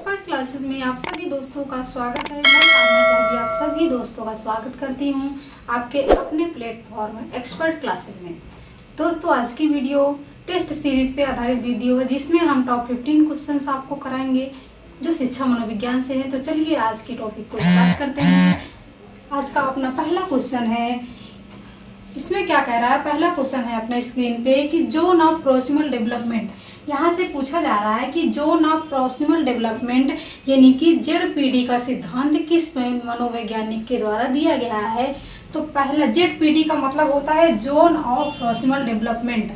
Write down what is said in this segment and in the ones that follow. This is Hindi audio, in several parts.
एक्सपर्ट क्लासेस में आप सभी दोस्तों का स्वागत है। मैं साधना त्यागी आप सभी दोस्तों का स्वागत करती हूं आपके अपने प्लेटफॉर्म एक्सपर्ट क्लासेस में। दोस्तों, आज की वीडियो टेस्ट सीरीज पे आधारित वीडियो है जिसमें हम टॉप 15 क्वेश्चंस आपको कराएंगे जो शिक्षा मनोविज्ञान से है। तो चलिए आज की टॉपिक को स्टार्ट करते हैं। आज का अपना पहला क्वेश्चन है, इसमें क्या कह रहा है। पहला क्वेश्चन है अपने स्क्रीन पे कि जोन ऑफ प्रॉक्सिमल डेवलपमेंट, यहाँ से पूछा जा रहा है कि जोन ऑफ प्रॉक्सिमल डेवलपमेंट यानी कि जेडपीडी का सिद्धांत किस मनोवैज्ञानिक के द्वारा दिया गया है। तो पहला जेडपीडी का मतलब होता है जोन ऑफ प्रॉक्सिमल डेवलपमेंट।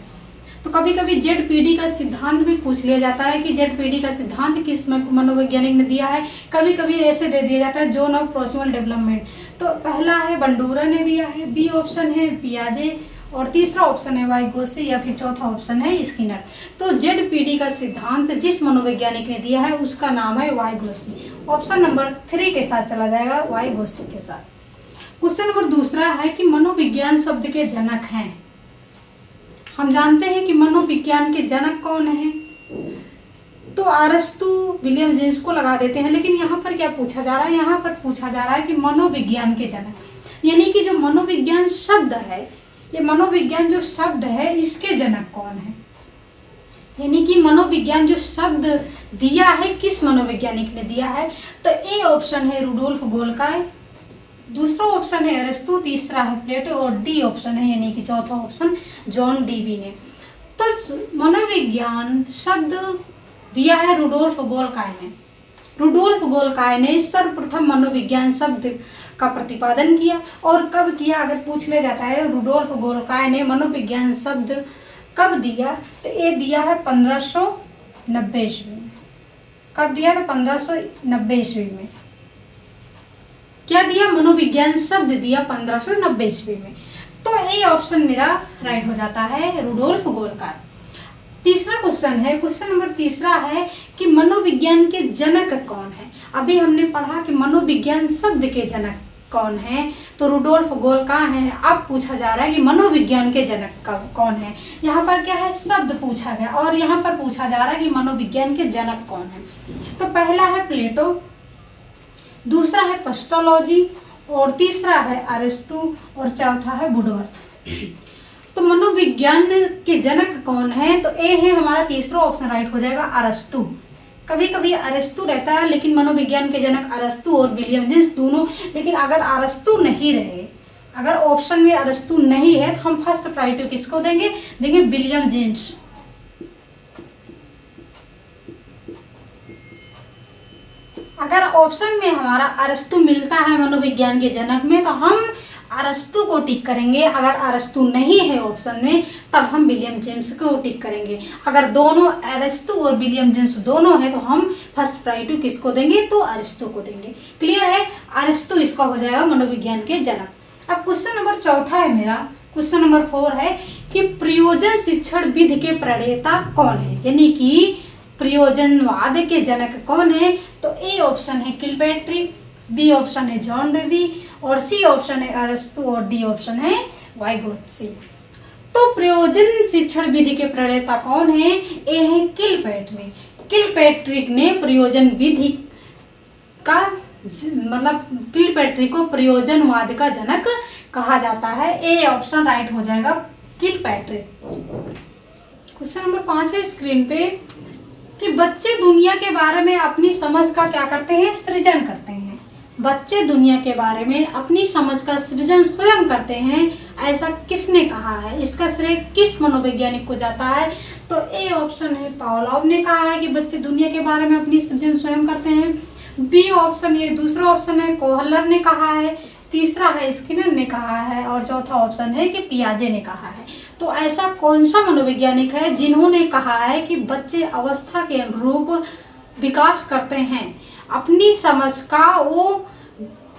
तो कभी कभी जेडपीडी का सिद्धांत भी पूछ लिया जाता है कि जेडपीडी का सिद्धांत किस मनोवैज्ञानिक ने दिया है। कभी कभी ऐसे दे दिया जाता है जोन ऑफ प्रॉक्सिमल डेवलपमेंट। तो पहला है बंडूरा ने दिया है, बी ऑप्शन है पियाजे, और तीसरा ऑप्शन है वाइगोत्स्की, या फिर चौथा ऑप्शन है स्किनर। तो जेडपीडी का सिद्धांत जिस मनोवैज्ञानिक ने दिया है उसका नाम है वाइगोत्स्की। ऑप्शन नंबर 3 के साथ चला जाएगा, वाइगोत्स्की के साथ। क्वेश्चन नंबर दूसरा है कि मनोविज्ञान शब्द के जनक हैं। हम जानते हैं कि मनोविज्ञान के जनक कौन है। तो अरस्तु, विलियम जेम्स को लगा देते हैं, लेकिन यहाँ पर क्या पूछा जा रहा है। यहाँ पर पूछा जा रहा है कि मनोविज्ञान के जनक यानी कि जो मनोविज्ञान शब्द है, ये मनोविज्ञान जो शब्द है इसके जनक कौन है। यानी कि मनोविज्ञान जो शब्द दिया है किस मनोवैज्ञानिक ने दिया है। तो ए ऑप्शन है रुडोल्फ गोल्काय, दूसरा ऑप्शन है अरस्तु, तीसरा है प्लेटो, और डी ऑप्शन है यानी कि चौथा ऑप्शन जॉन डीवी ने। तो मनोविज्ञान शब्द दिया है रुडोल्फ गोल्काय ने। रुडोल्फ गोल्काय ने सर्वप्रथम मनोविज्ञान शब्द का प्रतिपादन किया। और कब किया अगर पूछ लिया जाता है, रुडोल्फ गोल्काय ने मनोविज्ञान शब्द कब दिया। तो ये दिया है 1590 ईस्वी में। कब दिया था? 1590 ईस्वी में। क्या दिया? मनोविज्ञान शब्द दिया 1590 ईस्वी में। तो ये ऑप्शन मेरा राइट हो जाता है, रुडोल्फ गोल्काय। तीसरा क्वेश्चन है, क्वेश्चन नंबर तीसरा है कि मनोविज्ञान के जनक कौन है। अभी हमने पढ़ा कि मनोविज्ञान शब्द के जनक कौन है, तो रुडोल्फ गोल्काय है। अब पूछा जा रहा है कि मनोविज्ञान के जनक कौन है। यहाँ पर क्या है, शब्द पूछा गया, और यहाँ पर पूछा जा रहा है कि मनोविज्ञान के जनक कौन है। तो पहला है प्लेटो, दूसरा है पेस्टोलॉजी, और तीसरा है अरस्तु, और चौथा है वुडवर्थ। तो मनोविज्ञान के जनक कौन है। तो ए है हमारा तीसरा ऑप्शन राइट हो जाएगा, अरस्तु। कभी कभी अरस्तु रहता है, लेकिन मनोविज्ञान के जनक अरस्तु और विलियम जेम्स दोनों। लेकिन अगर अरस्तु नहीं रहे, अगर ऑप्शन में अरस्तु नहीं है, तो हम फर्स्ट प्रायोरिटी किसको देंगे? देंगे विलियम जेम्स। अगर ऑप्शन में हमारा अरस्तु मिलता है मनोविज्ञान के जनक में, तो हम अरस्तु को टिक करेंगे। अगर अरस्तु नहीं है ऑप्शन में, तब हम विलियम जेम्स को टिक करेंगे। अगर दोनों अरस्तु और विलियम जेम्स दोनों है, तो हम फर्स्ट प्रायोरिटी किसको देंगे? तो अरस्तु को देंगे। क्लियर है? अरस्तु इसका हो जाएगा मनोविज्ञान के जनक। अब क्वेश्चन नंबर चौथा है मेरा, क्वेश्चन नंबर 4 है कि प्रयोजन शिक्षण विधि के प्रणेता कौन है। यानी कि प्रयोजनवाद के जनक कौन है। तो ए ऑप्शन है किलपैट्रिक, बी ऑप्शन है जॉन डीवी, और सी ऑप्शन है अरस्तु, और डी ऑप्शन है वाइगोत्स्की। तो प्रयोजन शिक्षण विधि के प्रणेता कौन है? ए है किलपैट्रिक। किलपैट्रिक ने प्रयोजन विधि का मतलब किलपैट्रिक को प्रयोजनवाद का जनक कहा जाता है। ए ऑप्शन राइट हो जाएगा, किलपैट्रिक। क्वेश्चन नंबर 5 है स्क्रीन पे कि बच्चे दुनिया के बारे में अपनी समझ का क्या करते हैं? सृजन करते हैं। बच्चे दुनिया के बारे में अपनी समझ का सृजन स्वयं करते हैं, ऐसा किसने कहा है? इसका श्रेय किस मनोवैज्ञानिक को जाता है? तो ए ऑप्शन है पावलोव ने कहा है कि बच्चे दुनिया के बारे में अपनी सृजन स्वयं करते हैं। बी ऑप्शन, ये दूसरा ऑप्शन है कोहलर ने कहा है, तीसरा है स्किनर ने कहा है, और चौथा ऑप्शन है कि पियाजे ने कहा है। तो ऐसा कौन सा मनोवैज्ञानिक है जिन्होंने कहा है कि बच्चे अवस्था के अनुरूप विकास करते हैं, अपनी समझ का वो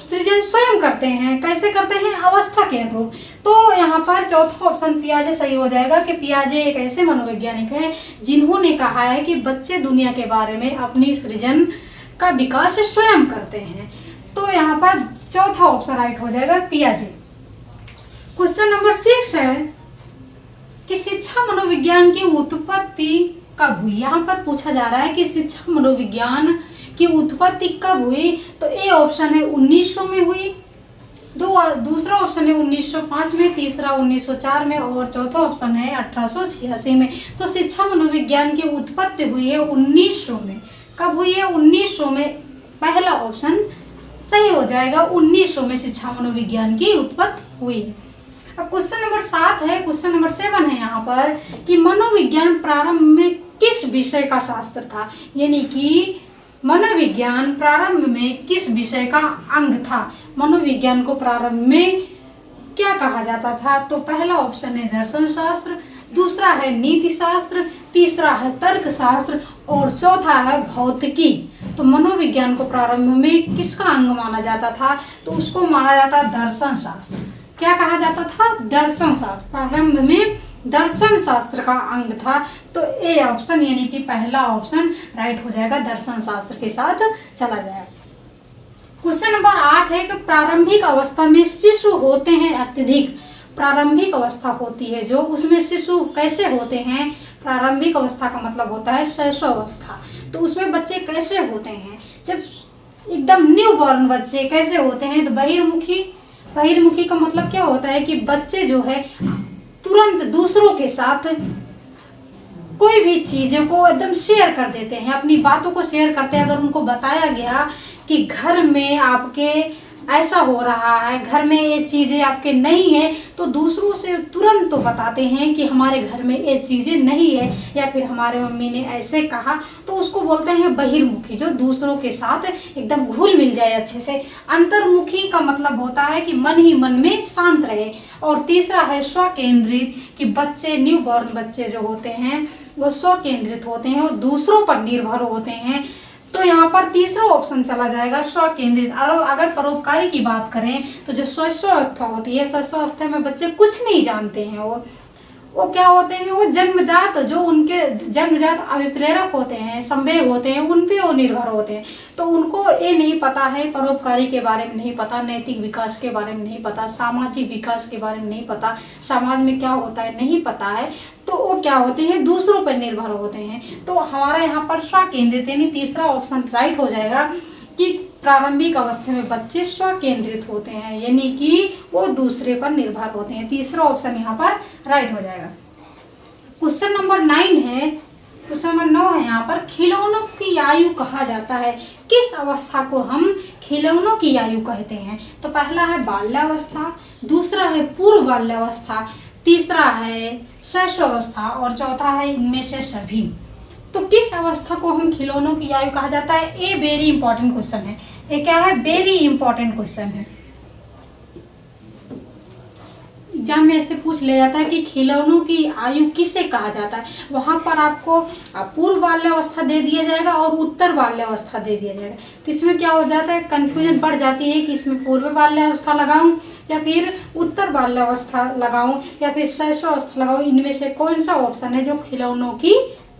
सृजन स्वयं करते हैं। कैसे करते हैं? अवस्था के अनुरूप। तो यहाँ पर चौथा ऑप्शन पियाजे सही हो जाएगा कि पियाजे एक ऐसे मनोवैज्ञानिक है जिन्होंने कहा है कि बच्चे दुनिया के बारे में अपनी सृजन का विकास स्वयं करते हैं। तो यहाँ पर चौथा ऑप्शन राइट हो जाएगा, पियाजे। क्वेश्चन नंबर 6 है कि शिक्षा मनोविज्ञान की उत्पत्ति कब हुई। यहाँ पर पूछा जा रहा है कि शिक्षा मनोविज्ञान की उत्पत्ति कब हुई, तो ए ऑप्शन है 1900 में हुई, दूसरा ऑप्शन है 1905 में, तीसरा 1904 में और चौथा ऑप्शन है 1886 में। तो शिक्षा मनोविज्ञान की उत्पत्ति हुई है 1900 में। कब हुई है? 1900 में। पहला ऑप्शन सही हो जाएगा, 1900 में शिक्षा मनोविज्ञान की उत्पत्ति हुई है। अब क्वेश्चन नंबर 7 है, क्वेश्चन नंबर 7 है यहाँ पर कि मनोविज्ञान प्रारंभ में किस विषय का शास्त्र था, यानी कि मनोविज्ञान प्रारंभ में किस विषय का अंग था। मनोविज्ञान को प्रारंभ में क्या कहा जाता था, तो पहला ऑप्शन है दर्शन शास्त्र, दूसरा है नीति शास्त्र, तीसरा है तर्क शास्त्र और चौथा है भौतिकी। तो मनोविज्ञान को प्रारंभ में किसका अंग माना जाता था, तो उसको माना जाता दर्शन शास्त्र। क्या कहा जाता था? दर्शन शास्त्र। प्रारंभ में दर्शन शास्त्र का अंग था। तो ए ऑप्शन यानी कि पहला ऑप्शन राइट हो जाएगा, दर्शन शास्त्र के साथ चला जाएगा। क्वेश्चन नंबर 8 है कि प्रारंभिक अवस्था में शिशु होते हैं अत्यधिक। प्रारंभिक अवस्था होती है जो, उसमें शिशु कैसे होते हैं? प्रारंभिक अवस्था का मतलब होता है शैशवावस्था। तो उसमें बच्चे कैसे होते हैं? जब एकदम न्यू बॉर्न बच्चे कैसे होते हैं, तो बहिर्मुखी। बहिर्मुखी का मतलब क्या होता है कि बच्चे जो है तुरंत दूसरों के साथ कोई भी चीज़ों को एकदम शेयर कर देते हैं, अपनी बातों को शेयर करते हैं। अगर उनको बताया गया कि घर में आपके ऐसा हो रहा है, घर में ये चीज़ें आपके नहीं है, तो दूसरों से तुरंत तो बताते हैं कि हमारे घर में ये चीज़ें नहीं है, या फिर हमारे मम्मी ने ऐसे कहा, तो उसको बोलते हैं बहिर्मुखी, जो दूसरों के साथ एकदम घुल मिल जाए अच्छे से। अंतर्मुखी का मतलब होता है कि मन ही मन में शांत रहे। और तीसरा है स्वकेंद्रित, कि बच्चे न्यू बॉर्न बच्चे जो होते हैं वो स्वकेंद्रित होते हैं और दूसरों पर निर्भर होते हैं। तो यहाँ पर तीसरा ऑप्शन चला जाएगा, स्वकेंद्रित। और अगर परोपकारी की बात करें तो जो शैशवावस्था होती है, शैशवावस्था में बच्चे कुछ नहीं जानते हैं। वो क्या होते हैं? वो जन्मजात, जो उनके जन्मजात अभिप्रेरक होते हैं, संवेग होते हैं, उन पे वो निर्भर होते हैं। तो उनको ये नहीं पता है, परोपकारी के बारे में नहीं पता, नैतिक विकास के बारे में नहीं पता, सामाजिक विकास के बारे में नहीं पता, समाज में क्या होता है नहीं पता है। तो वो क्या होते हैं? दूसरों पर निर्भर होते हैं। तो हमारा यहाँ पर स्वकेंद्रित यानी तीसरा ऑप्शन राइट हो जाएगा कि प्रारंभिक अवस्था में बच्चे स्वकेंद्रित होते हैं, यानी कि वो दूसरे पर निर्भर होते हैं। तीसरा ऑप्शन यहाँ पर राइट हो जाएगा। क्वेश्चन नंबर 9 है, क्वेश्चन नंबर 9 है यहाँ पर, खिलौनों की आयु कहा जाता है। किस अवस्था को हम खिलौनों की आयु कहते हैं? तो पहला है बाल्यावस्था, दूसरा है पूर्व बाल्यावस्था, तीसरा है शैशवावस्था और चौथा है इनमें से सभी। तो किस अवस्था को हम खिलौनों की आयु कहा जाता है? ये वेरी इंपॉर्टेंट क्वेश्चन है। ये क्या है? वेरी इंपॉर्टेंट क्वेश्चन है। एग्जाम में ऐसे पूछ ले जाता है कि खिलौनों की आयु किसे कहा जाता है। वहां पर आपको पूर्व बाल्यावस्था दे दिया जाएगा और उत्तर बाल्यावस्था दे दिया जाएगा। तो इसमें क्या हो जाता है? कंफ्यूजन बढ़ जाती है कि इसमें पूर्व बाल्यावस्था लगाऊं या फिर उत्तर बाल्यावस्था लगाऊं या फिर शैशवावस्था लगाऊं। इनमें से कौन सा ऑप्शन है जो खिलौनों की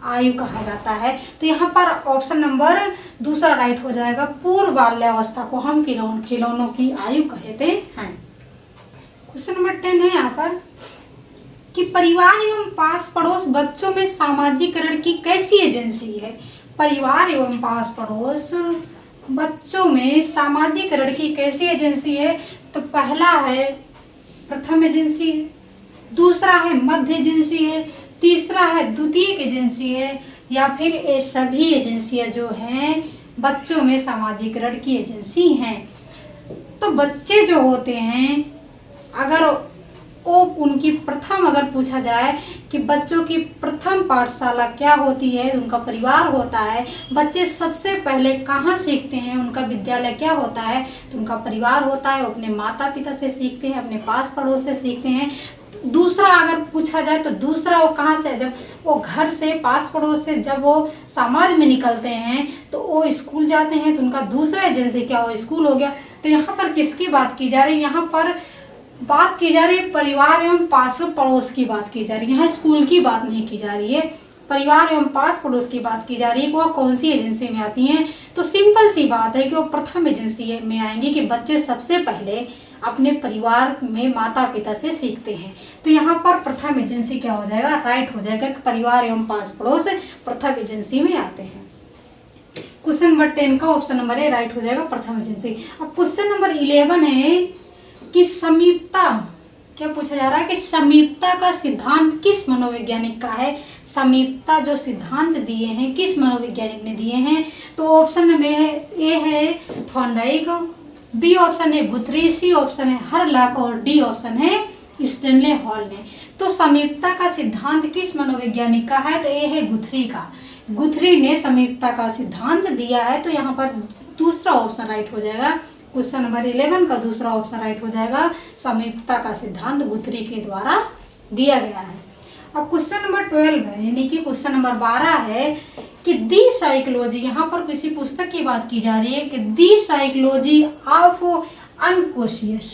आयु कहा जाता है? तो यहाँ पर ऑप्शन नंबर दूसरा राइट हो जाएगा, पूर्व बाल्यावस्था को हम खिलौनों की आयु कहते हैं। क्वेश्चन नंबर 10 है यहाँ पर कि परिवार एवं पास पड़ोस बच्चों में सामाजिकरण की कैसी एजेंसी है। परिवार एवं पास पड़ोस बच्चों में सामाजिकरण की कैसी एजेंसी है? तो पहला है प्रथम एजेंसी है, दूसरा है मध्य एजेंसी है, तीसरा है द्वितीयक एजेंसी है, या फिर ये सभी एजेंसियां जो हैं बच्चों में सामाजिकरण की एजेंसी हैं। तो बच्चे जो होते हैं, अगर वो उनकी प्रथम अगर पूछा जाए कि बच्चों की प्रथम पाठशाला क्या होती है, उनका परिवार होता है। बच्चे सबसे पहले कहाँ सीखते हैं, उनका विद्यालय क्या होता है, तो उनका परिवार होता है। वो अपने माता पिता से सीखते हैं, अपने पास पड़ोस से सीखते हैं। दूसरा अगर पूछा जाए तो दूसरा वो कहाँ से, जब वो घर से पास पड़ोस से जब वो समाज में निकलते हैं तो वो स्कूल जाते हैं, तो उनका दूसरा एजेंसी क्या हो, स्कूल हो गया। तो यहाँ पर किसकी बात की जा रही है? यहाँ पर बात की जा रही है परिवार एवं पास पड़ोस की बात की जा रही है। यहाँ स्कूल की बात नहीं की जा रही है, परिवार एवं पास पड़ोस की बात की जा रही है कि वह कौन सी एजेंसी में आती हैं। तो सिंपल सी बात है कि वो प्रथम एजेंसी में आएंगे कि बच्चे सबसे पहले अपने परिवार में माता पिता से सीखते हैं। तो यहाँ पर प्रथम एजेंसी क्या हो जाएगा? राइट हो जाएगा कि परिवार एवं पास पड़ोस प्रथम एजेंसी में आते हैं। क्वेश्चन नंबर 10 का ऑप्शन नंबर ए राइट हो जाएगा, प्रथम एजेंसी। अब क्वेश्चन नंबर 11 है कि समीपता, क्या पूछा जा रहा है कि समीपता का सिद्धांत किस मनोवैज्ञानिक का है। समीपता जो सिद्धांत दिए हैं किस मनोवैज्ञानिक ने दिए हैं, तो ऑप्शन नंबर ए है थॉर्नडाइक, बी ऑप्शन है गुथरी, सी ऑप्शन है हरलॉक और डी ऑप्शन है स्टैनले हॉल ने। तो समीपता का सिद्धांत किस मनोवैज्ञानिक का है, तो ए है गुथरी का। गुथरी ने समीपता का सिद्धांत दिया है, तो यहाँ पर दूसरा ऑप्शन राइट हो जाएगा। क्वेश्चन नंबर 11 का दूसरा ऑप्शन राइट हो जाएगा, समीपता का सिद्धांत गुथरी के द्वारा दिया गया है। अब क्वेश्चन नंबर 12 है, यानी कि क्वेश्चन नंबर 12 है कि दी साइकोलॉजी, यहाँ पर किसी पुस्तक की बात की जा रही है कि the psychology of unconscious,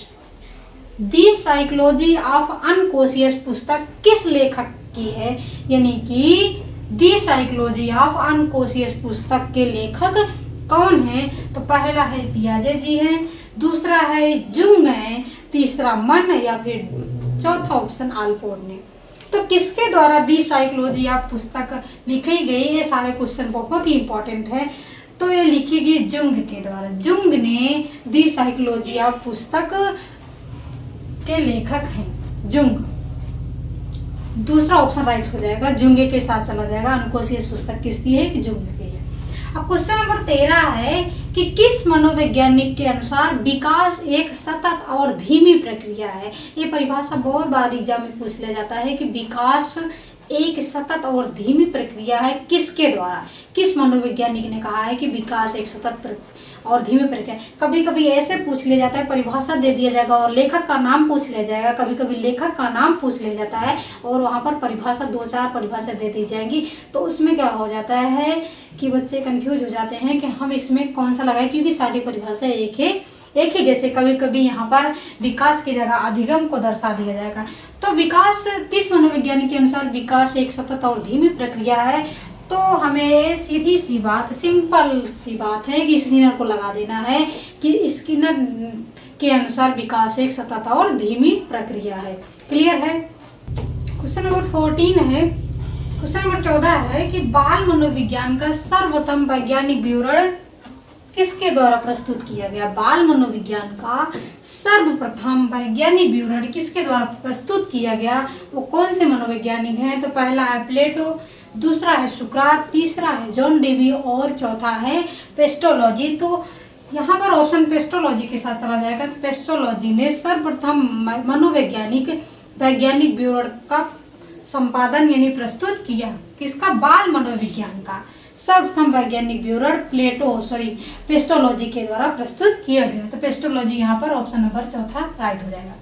the psychology of unconscious पुस्तक किस लेखक की है, यानी कि दी साइकोलॉजी ऑफ अनकॉन्शियस पुस्तक के लेखक कौन है, तो पहला है पियाजे जी हैं, दूसरा है जुंग है, तीसरा मन या फिर चौथा ऑप्शन आल्पोर्ट ने। तो किसके द्वारा दी साइकोलॉजी ऑफ पुस्तक लिखी गई, ये सारे क्वेश्चन बहुत ही इंपॉर्टेंट है। तो ये लिखी गई जुंग के द्वारा, जुंग ने दी साइकोलॉजी ऑफ पुस्तक के लेखक हैं जुंग। दूसरा ऑप्शन राइट हो जाएगा, जुंगे के साथ चला जाएगा। अनकॉन्शियस पुस्तक किसकी है, कि जुंग की है। अब क्वेश्चन नंबर 13 है कि किस मनोवैज्ञानिक के अनुसार विकास एक सतत और धीमी प्रक्रिया है। ये परिभाषा बहुत बार एग्जाम में पूछ लिया जाता है कि विकास एक सतत और धीमी प्रक्रिया है, किसके द्वारा, किस मनोवैज्ञानिक ने कहा है कि विकास एक सतत और धीमी प्रक्रिया। कभी कभी ऐसे पूछ लिया जाता है, परिभाषा दे दिया जाएगा और लेखक का नाम पूछ लिया जाएगा, कभी कभी लेखक का नाम पूछ लिया जाता है और वहाँ पर परिभाषा 2-4 परिभाषा दे दी जाएंगी। तो उसमें क्या हो जाता है कि बच्चे कंफ्यूज हो जाते हैं कि हम इसमें कौन सा लगाए, क्योंकि सारी परिभाषा एक ही जैसे। कभी कभी यहाँ पर विकास की जगह अधिगम को दर्शा दिया जाएगा। तो विकास किस मनोवैज्ञानिक के अनुसार विकास एक सतत और धीमी प्रक्रिया है, तो हमें सीधी सी बात, सिंपल सी बात है कि स्किनर को लगा देना है कि स्किनर के अनुसार विकास एक सतत और धीमी प्रक्रिया है। क्लियर है। क्वेश्चन नंबर 14 है, क्वेश्चन नंबर 14 है कि बाल मनोविज्ञान का सर्वोत्तम वैज्ञानिक विवरण किसके द्वारा प्रस्तुत किया गया। बाल मनोविज्ञान का सर्वप्रथम वैज्ञानिक विवरण किसके द्वारा प्रस्तुत किया गया, वो कौन से मनोवैज्ञानिक हैं, तो पहला है प्लेटो, दूसरा है सुकरात, तीसरा है जॉन डेवी और चौथा है पेस्टोलॉजी। तो यहाँ पर ऑप्शन पेस्टोलॉजी के साथ चला जाएगा। तो पेस्टोलॉजी ने सर्वप्रथम मनोवैज्ञानिक वैज्ञानिक विवरण का संपादन यानी प्रस्तुत किया, किसका, बाल मनोविज्ञान का सर्वप्रथम वैज्ञानिक विवरण पेस्टोलॉजी के द्वारा प्रस्तुत किया गया। तो पेस्टोलॉजी यहाँ पर ऑप्शन नंबर चौथा राइट हो जाएगा।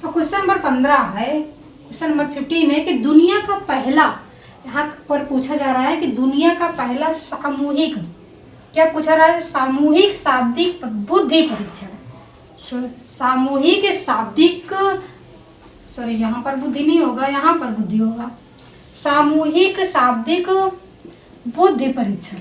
अब क्वेश्चन नंबर 15 है, क्वेश्चन नंबर 15 है कि दुनिया का पहला, यहाँ पर पूछा जा रहा है कि दुनिया का पहला सामूहिक, क्या पूछा रहा है, सामूहिक शाब्दिक बुद्धि परीक्षण, सामूहिक शाब्दिक, यहाँ पर बुद्धि नहीं होगा, यहाँ पर बुद्धि होगा, सामूहिक शाब्दिक बुद्धि परीक्षण,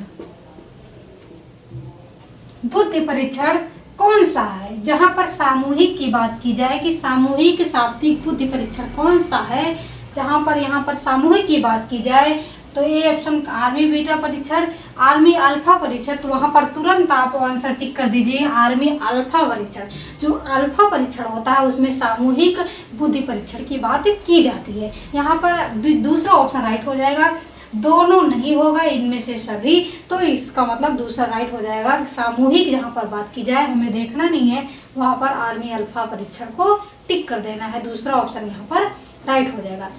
बुद्धि परीक्षण कौन सा है। जहां पर सामूहिक की बात की जाए कि सामूहिक शाब्दिक बुद्धि परीक्षण कौन सा है, जहां पर यहाँ पर सामूहिक की बात की जाए तो ये ऑप्शन आर्मी बीटा परीक्षण, आर्मी अल्फा परीक्षण। तो वहां पर तुरंत आप आंसर टिक कर दीजिए आर्मी अल्फा परीक्षण। जो अल्फा परीक्षण होता है उसमें सामूहिक बुद्धि परीक्षण की बात की जाती है। यहाँ पर दूसरा ऑप्शन राइट हो जाएगा, दोनों नहीं होगा, इनमें से सभी। तो इसका मतलब दूसरा राइट हो जाएगा, सामूहिक जहाँ पर बात की जाए हमें देखना नहीं है, वहाँ पर आर्मी अल्फा परीक्षण को टिक कर देना है। दूसरा ऑप्शन यहाँ पर राइट हो जाएगा।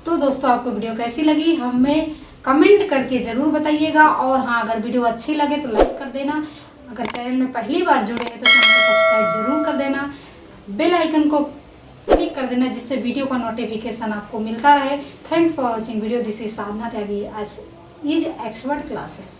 तो दोस्तों आपको वीडियो कैसी लगी हमें कमेंट करके ज़रूर बताइएगा। और हाँ, अगर वीडियो अच्छी लगे तो लाइक कर देना। अगर चैनल में पहली बार जुड़े हैं तो चैनल को सब्सक्राइब जरूर कर देना, बेल आइकन को क्लिक कर देना जिससे वीडियो का नोटिफिकेशन आपको मिलता रहे। Thanks for watching video. This is Sadhna Tyagi edge expert classes.